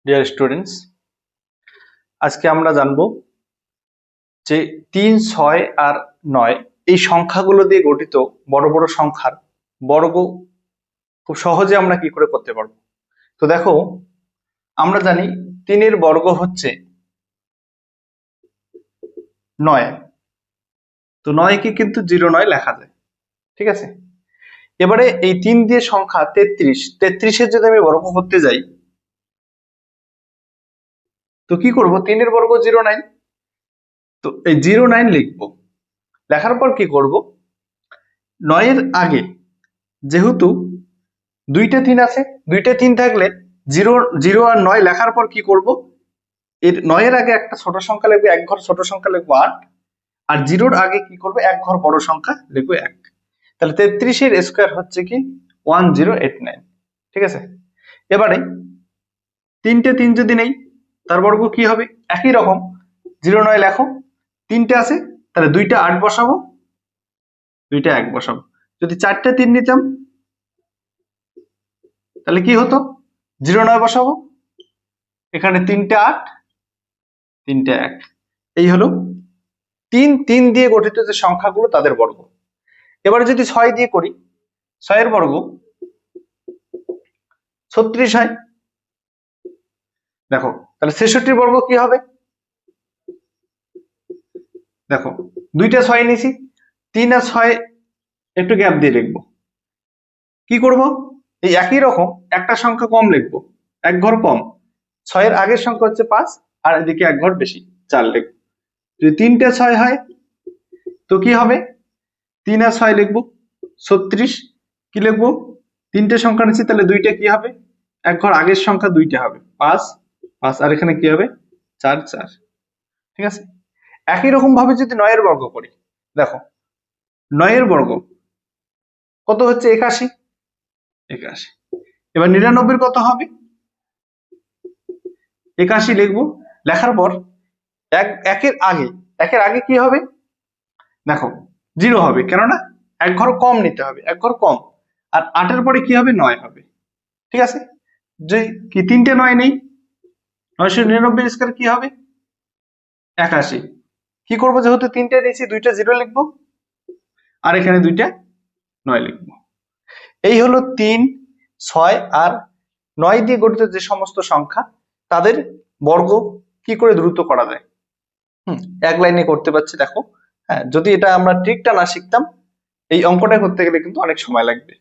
Dear students, আজকে আমরা জানবো যে 3, 6 আর 9 এই সংখ্যাগুলো দিয়ে গঠিত বড় বড় সংখ্যার বর্গ খুব সহজে আমরা কি করে করতে পারবো। তো দেখো, আমরা জানি 3 এর বর্গ হচ্ছে 9। তো 9 কে কিন্তু 09 লেখা যায়, ঠিক আছে। এবারে এই 3 দিয়ে সংখ্যা 33 এর যদি আমি বর্গ করতে যাই, তো কি করব? 3 এর বর্গ 09, তো এই 09 লিখবো। লেখার পর কি করব? 9 এর আগে যেহেতু দুইটা 3 আছে, দুইটা 3 থাকলে 0 আর 9 লেখার পর কি করব? এর 9 এর আগে একটা ছোট সংখ্যা লিখবো, এক ঘর ছোট সংখ্যা লিখবো 8, আর 0 আগে কি করবো? এক ঘর বড় সংখ্যা লিখবো 1। তাহলে 33 এর স্কয়ার হচ্ছে কি 1089, ঠিক আছে। এবারে 3টে 3 যদি নেই, তার বর্গ কি হবে? একই রকম 09 লেখো, 3টে আছে তাহলে দুইটা 8 বসাবো, দুইটা 1 বসাবো। যদি 4টে 3 নিতাম তাহলে কি হতো? 09 বসাবো, এখানে 3টে 8, 3টে 1। এই হলো 3 দিয়ে গঠিত যে সংখ্যাগুলো তাদের বর্গ। এবারে যদি 6 দিয়ে করি, 6 এর বর্গ 36 হয়। দেখো, তাহলে 66 বর্গ কি হবে? দেখো, দুইটা 6 নিয়েছি, 3 আর 6 একটু গ্যাপ দিয়ে লিখবো। কি করব? এই একই রকম একটা সংখ্যা কম লিখবো, এক ঘর কম। 6 এর আগের সংখ্যা হচ্ছে 5, আর এদিকে এক ঘর বেশি 4 লিখবো। যদি 3টে 6 হয় তো কি হবে? 3 আর 6 লিখবো, 36। কি লিখবো? 3টে সংখ্যা নিচ্ছি, তাহলে দুইটা কি হবে? এক ঘর আগের সংখ্যা দুইটা হবে 5, 5, আর এখানে কি হবে? 4, 4, ঠিক আছে। একই রকম ভাবে যদি 9 এর বর্গ করি, দেখো 9 এর বর্গ কত হচ্ছে? 81, 81। এবার 99 কত হবে? 81 লিখবো। লেখার পর একের আগে কি হবে? দেখো 0 হবে, কেননা এক ঘর কম নিতে হবে, এক ঘর কম। আর 8 এর পরে কি হবে? 9 হবে, ঠিক আছে। যে কি 3টে 9 নেই, 999 স্কয়ার কি হবে? 81। কি করবো? যেহেতু 3টে নিয়েছি, দুইটা 0 লিখবো, আর এখানে দুইটা 9 লিখবো। এই হলো 3, 6 আর 9 দিয়ে গঠিত যে সমস্ত সংখ্যা তাদের বর্গ কি করে দ্রুত করা যায়। এক লাইনে করতে পারছি, দেখো। হ্যাঁ, যদি এটা আমরা ট্রিকটা না শিখতাম, এই অঙ্কটা করতে গেলে কিন্তু অনেক সময় লাগবে।